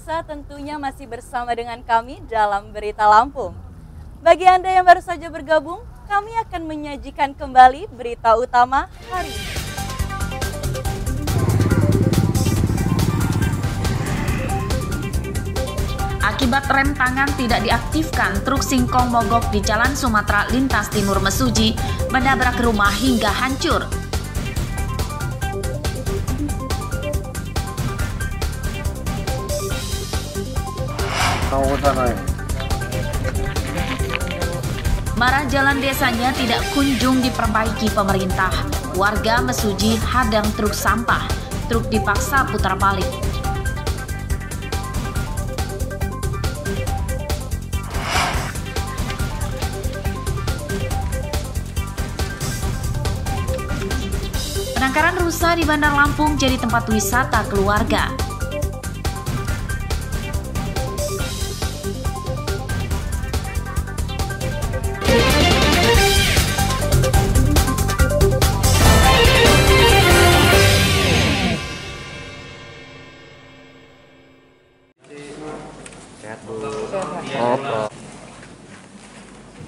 pemirsa, tentunya masih bersama dengan kami dalam Berita Lampung. Bagi Anda yang baru saja bergabung, kami akan menyajikan kembali berita utama hari ini. Akibat rem tangan tidak diaktifkan, truk singkong mogok di Jalan Sumatera lintas timur Mesuji menabrak rumah hingga hancur. Marah jalan desanya tidak kunjung diperbaiki pemerintah. Warga Mesuji hadang truk sampah. Truk dipaksa putar balik. Penangkaran rusa di Bandar Lampung jadi tempat wisata keluarga.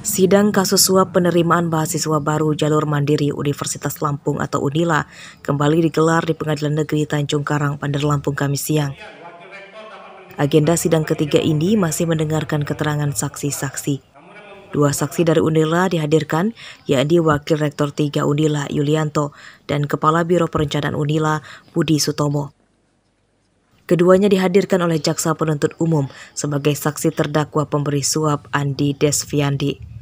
Sidang kasus suap penerimaan mahasiswa baru jalur mandiri Universitas Lampung atau UNILA kembali digelar di Pengadilan Negeri Tanjung Karang, Bandar Lampung Kamis siang. Agenda sidang ketiga ini masih mendengarkan keterangan saksi-saksi. Dua saksi dari UNILA dihadirkan, yakni Wakil Rektor 3 UNILA Yulianto dan Kepala Biro Perencanaan UNILA Budi Sutomo. Keduanya dihadirkan oleh Jaksa Penuntut Umum sebagai saksi terdakwa pemberi suap Andi Desviandi.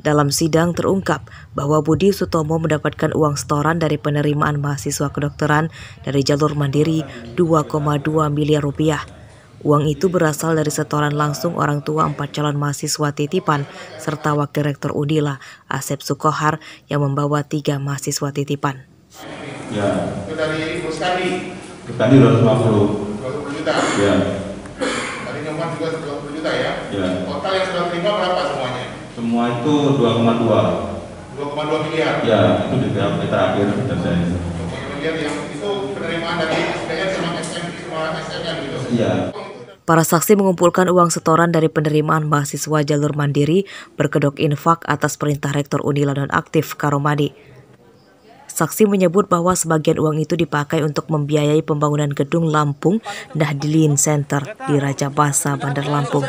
Dalam sidang terungkap bahwa Budi Sutomo mendapatkan uang setoran dari penerimaan mahasiswa kedokteran dari jalur mandiri 2,2 miliar rupiah. Uang itu berasal dari setoran langsung orang tua 4 calon mahasiswa titipan serta Wakil Rektor UNILA Asep Sukohar yang membawa 3 mahasiswa titipan. Ya. Itu dari Buskadi. Buskadi 250. 20 juta. Ya. Dari Nyoman juga 20 juta ya. Ya. Total yang sudah terima berapa semuanya? Semua itu 2,2. 2,2 miliar. Ya, itu di BAP terakhir selesai. 2,2 miliar yang itu penerimaan dari SPN sama SM-nya gitu. Iya. Para saksi mengumpulkan uang setoran dari penerimaan mahasiswa jalur mandiri berkedok infak atas perintah Rektor UNILA nonaktif Karomani. Saksi menyebut bahwa sebagian uang itu dipakai untuk membiayai pembangunan gedung Lampung Nahdliyin Center di Raja Basa, Bandar Lampung.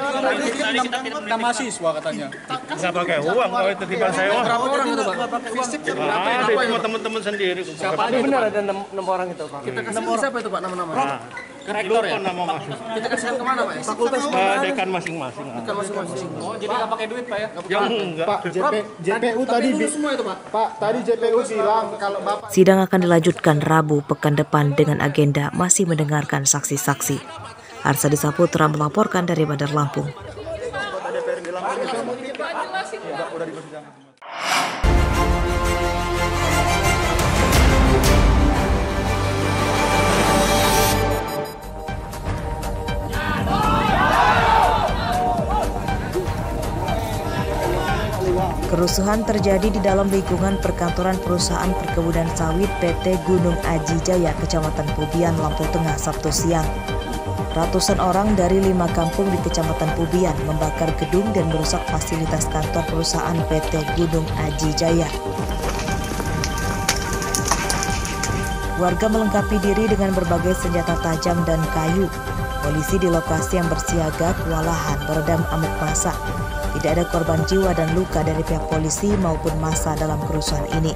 Mahasiswa katanya. Nggak pakai uang, kalau itu tiba sewa. Berapa orang itu Pak? Ada cuma teman-teman sendiri. Siapa aja benar ada 6 orang itu Pak? Kita kasih siapa itu Pak nama-nama? Rektor ya? Nama masuk. Kita kasihkan kemana Pak? Fakultas Dekan masing-masing. Dekan masing-masing. Oh jadi nggak pakai duit Pak ya? Yang enggak. Pak, JPU tadi semua itu Pak. Pak, tadi JPU bilang kalau Bapak Sidang akan dilanjutkan Rabu pekan depan dengan agenda masih mendengarkan saksi-saksi. Arsadi Saputra melaporkan dari Bandar Lampung. Kerusuhan terjadi di dalam lingkungan perkantoran perusahaan perkebunan sawit PT Gunung Aji Jaya, Kecamatan Pubian, Lampung Tengah, Sabtu siang. Ratusan orang dari 5 kampung di Kecamatan Pubian membakar gedung dan merusak fasilitas kantor perusahaan PT Gunung Aji Jaya. Warga melengkapi diri dengan berbagai senjata tajam dan kayu. Polisi di lokasi yang bersiaga kewalahan meredam amuk massa. Tidak ada korban jiwa dan luka dari pihak polisi maupun massa dalam kerusuhan ini.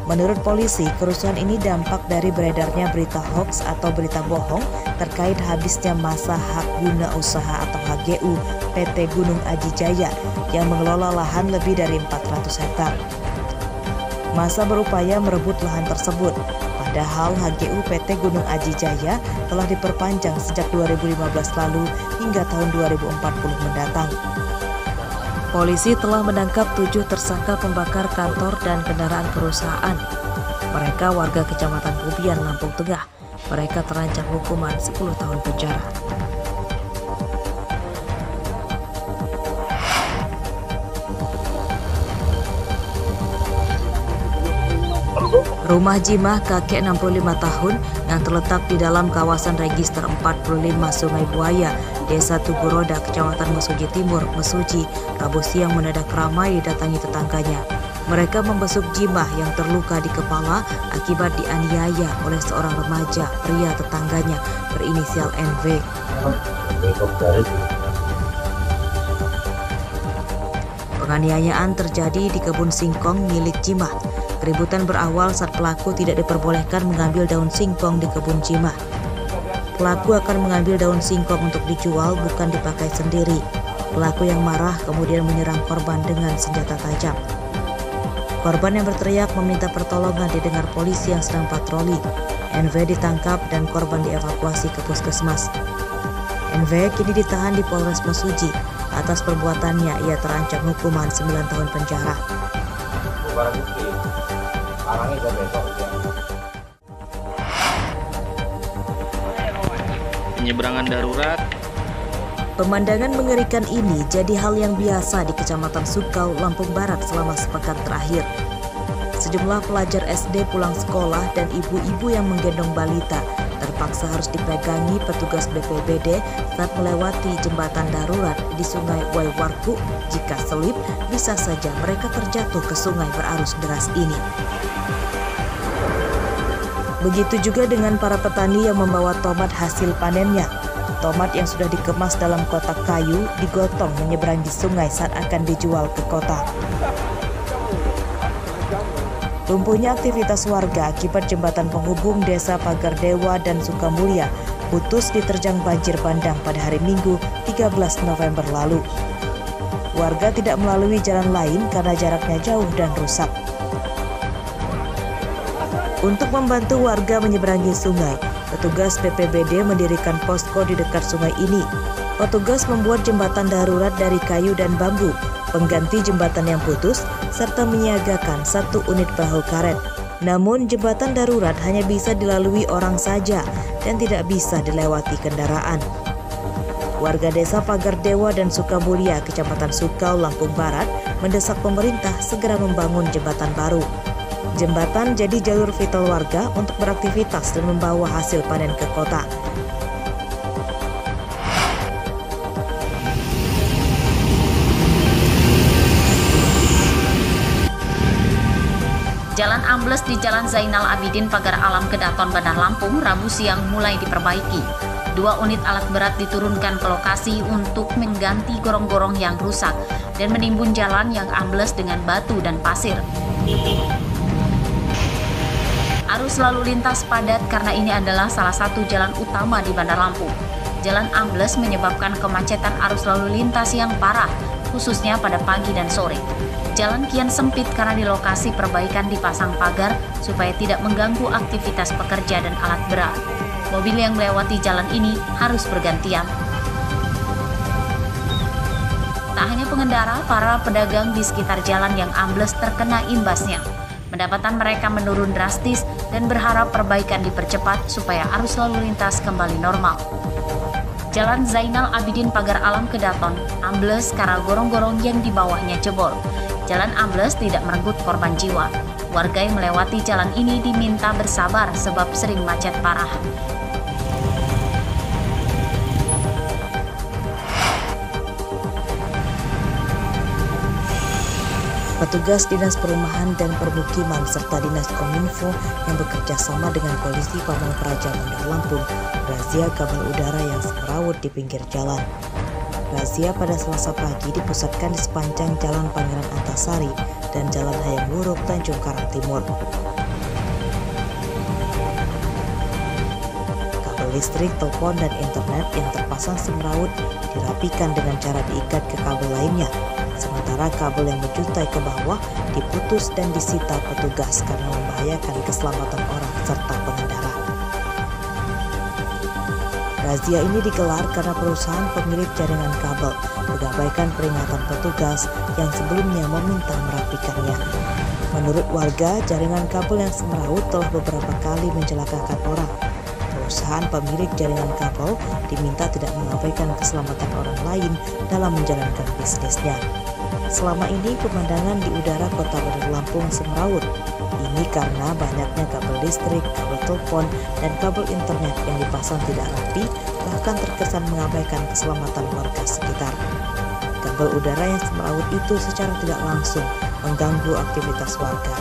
Menurut polisi, kerusuhan ini dampak dari beredarnya berita hoaks atau berita bohong terkait habisnya masa hak guna usaha atau HGU PT Gunung Aji Jaya yang mengelola lahan lebih dari 400 hektar. Massa berupaya merebut lahan tersebut, padahal HGU PT Gunung Aji Jaya telah diperpanjang sejak 2015 lalu hingga tahun 2040 mendatang. Polisi telah menangkap 7 tersangka pembakar kantor dan kendaraan perusahaan. Mereka warga Kecamatan Pubian, Lampung Tengah. Mereka terancam hukuman 10 tahun penjara. Rumah Jimah kakek 65 tahun yang terletak di dalam kawasan register 45 Sungai Buaya, Desa Tuguroda, Kecamatan Mesuji Timur, Mesuji, Rabu siang mendadak ramai didatangi tetangganya. Mereka membesuk Jimah yang terluka di kepala akibat dianiaya oleh seorang remaja pria tetangganya berinisial NV. Penganiayaan terjadi di kebun singkong milik Jimah. Keributan berawal saat pelaku tidak diperbolehkan mengambil daun singkong di kebun Jimah. Pelaku akan mengambil daun singkong untuk dijual, bukan dipakai sendiri. Pelaku yang marah kemudian menyerang korban dengan senjata tajam. Korban yang berteriak meminta pertolongan didengar polisi yang sedang patroli. NV ditangkap dan korban dievakuasi ke puskesmas. NV kini ditahan di Polres Mesuji. Atas perbuatannya ia terancam hukuman 9 tahun penjara. Penyeberangan darurat. Pemandangan mengerikan ini jadi hal yang biasa di Kecamatan Sukau, Lampung Barat selama sepekan terakhir. Sejumlah pelajar SD pulang sekolah dan ibu-ibu yang menggendong balita terpaksa harus dipegangi petugas BPBD saat melewati jembatan darurat di Sungai Waiwarku. Jika selip, bisa saja mereka terjatuh ke sungai berarus deras ini. Begitu juga dengan para petani yang membawa tomat hasil panennya. Tomat yang sudah dikemas dalam kotak kayu digotong menyeberangi sungai saat akan dijual ke kota. Lumpuhnya aktivitas warga akibat jembatan penghubung Desa Pagardewa dan Sukamulya putus diterjang banjir bandang pada hari Minggu 13 November lalu. Warga tidak melalui jalan lain karena jaraknya jauh dan rusak. Untuk membantu warga menyeberangi sungai, petugas BPBD mendirikan posko di dekat sungai ini. Petugas membuat jembatan darurat dari kayu dan bambu, pengganti jembatan yang putus, serta menyiagakan 1 unit perahu karet. Namun jembatan darurat hanya bisa dilalui orang saja dan tidak bisa dilewati kendaraan. Warga Desa Pagardewa dan Sukamulya, Kecamatan Sukau, Lampung Barat, mendesak pemerintah segera membangun jembatan baru. Jembatan jadi jalur vital warga untuk beraktivitas dan membawa hasil panen ke kota. Jalan ambles di Jalan Zainal Abidin Pagar Alam Kedaton, Bandar Lampung, Rabu siang mulai diperbaiki. 2 unit alat berat diturunkan ke lokasi untuk mengganti gorong-gorong yang rusak dan menimbun jalan yang ambles dengan batu dan pasir. Arus lalu lintas padat karena ini adalah salah satu jalan utama di Bandar Lampung. Jalan ambles menyebabkan kemacetan arus lalu lintas yang parah, khususnya pada pagi dan sore. Jalan kian sempit karena di lokasi perbaikan dipasang pagar supaya tidak mengganggu aktivitas pekerja dan alat berat. Mobil yang melewati jalan ini harus bergantian. Tak hanya pengendara, para pedagang di sekitar jalan yang ambles terkena imbasnya. Pendapatan mereka menurun drastis dan berharap perbaikan dipercepat supaya arus lalu lintas kembali normal. Jalan Zainal Abidin Pagar Alam Kedaton ambles karena gorong-gorong yang di bawahnya jebol. Jalan ambles tidak merenggut korban jiwa. Warga yang melewati jalan ini diminta bersabar sebab sering macet parah. Petugas Dinas Perumahan dan Permukiman serta Dinas Kominfo yang bekerja sama dengan polisi Pamong Praja Bandar Lampung razia kabel udara yang semrawut di pinggir jalan. Razia pada Selasa pagi dipusatkan di sepanjang Jalan Pangeran Antasari dan Jalan Hayam Wuruk, Tanjung Karang Timur. Kabel listrik, telepon, dan internet yang terpasang semrawut dirapikan dengan cara diikat ke kabel lainnya. Sementara kabel yang menjuntai ke bawah diputus dan disita petugas karena membahayakan keselamatan orang serta pengendara. Razia ini digelar karena perusahaan pemilik jaringan kabel mengabaikan peringatan petugas yang sebelumnya meminta merapikannya. Menurut warga, jaringan kabel yang semrawut telah beberapa kali mencelakakan orang. Perusahaan pemilik jaringan kabel diminta tidak mengabaikan keselamatan orang lain dalam menjalankan bisnisnya. Selama ini pemandangan di udara Kota Bandar Lampung semrawut. Ini ini karena banyaknya kabel listrik, kabel telepon, dan kabel internet yang dipasang tidak rapi, bahkan terkesan mengabaikan keselamatan warga sekitar. Kabel udara yang semrawut itu secara tidak langsung mengganggu aktivitas warga.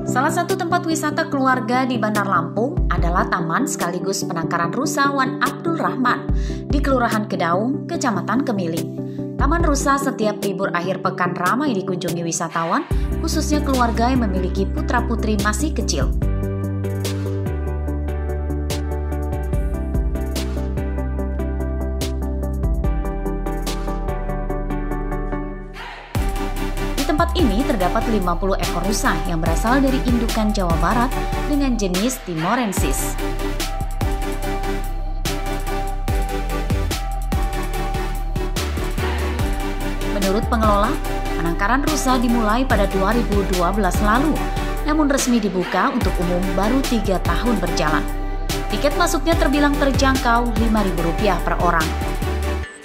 Salah satu tempat wisata keluarga di Bandar Lampung adalah Taman sekaligus penangkaran rusa Wan Abdul Rahman di Kelurahan Kedaung, Kecamatan Kemiling. Taman rusa setiap libur akhir pekan ramai dikunjungi wisatawan, khususnya keluarga yang memiliki putra-putri masih kecil. Di tempat ini terdapat 50 ekor rusa yang berasal dari indukan Jawa Barat dengan jenis Timorensis. Menurut pengelola, penangkaran rusa dimulai pada 2012 lalu, namun resmi dibuka untuk umum baru 3 tahun berjalan. Tiket masuknya terbilang terjangkau Rp5.000 per orang.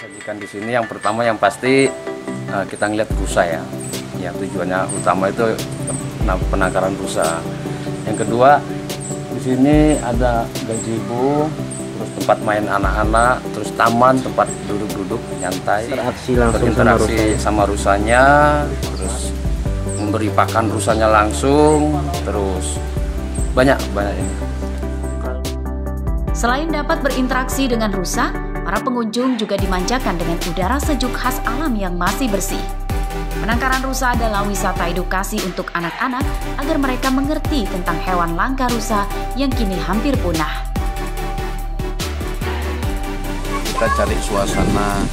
Sajikan di sini yang pertama yang pasti kita ngeliat rusa ya. Ya, tujuannya utama itu penangkaran rusa. Yang kedua, di sini ada gazebo, terus tempat main anak-anak, terus taman, tempat duduk-duduk nyantai, berinteraksi sama rusanya, terus memberi pakan rusanya langsung, terus banyak ini. Selain dapat berinteraksi dengan rusa, para pengunjung juga dimanjakan dengan udara sejuk khas alam yang masih bersih. Penangkaran rusa adalah wisata edukasi untuk anak-anak agar mereka mengerti tentang hewan langka rusa yang kini hampir punah. Kita cari suasana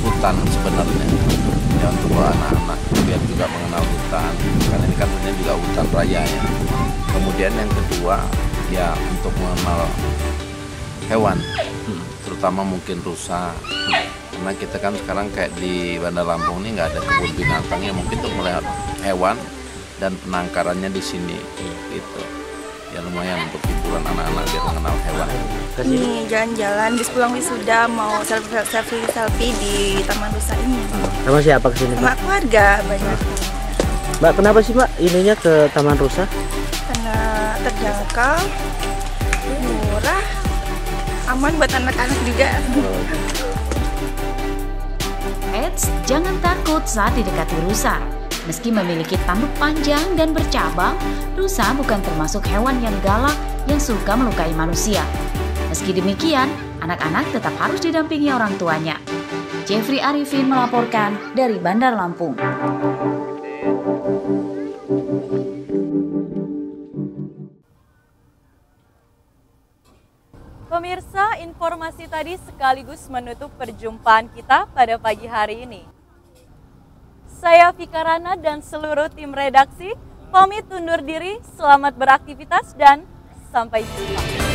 hutan sebenarnya ya, untuk anak-anak biar juga mengenal hutan, karena ini kan juga hutan raya ya. Kemudian yang kedua ya untuk mengenal hewan, terutama mungkin rusa. Karena kita kan sekarang kayak di Bandar Lampung ini nggak ada kebun binatang ya, mungkin untuk melihat hewan dan penangkarannya di sini gitu. Ya lumayan untuk hiburan anak-anak biar mengenal hewan. Ini jalan-jalan, habis pulang wisuda mau selfie di Taman Rusa ini. Sama siapa kesini? Sama keluarga banyak. Mbak, kenapa sih Mbak ininya ke Taman Rusa? Karena terjangkau, murah, aman buat anak-anak juga. Eits, jangan takut saat didekati rusa. Meski memiliki tanduk panjang dan bercabang, rusa bukan termasuk hewan yang galak yang suka melukai manusia. Meski demikian, anak-anak tetap harus didampingi orang tuanya. Jeffrey Arifin melaporkan dari Bandar Lampung. Pemirsa, informasi tadi sekaligus menutup perjumpaan kita pada pagi hari ini. Saya Vika Rana dan seluruh tim redaksi pamit undur diri, selamat beraktivitas dan sampai jumpa.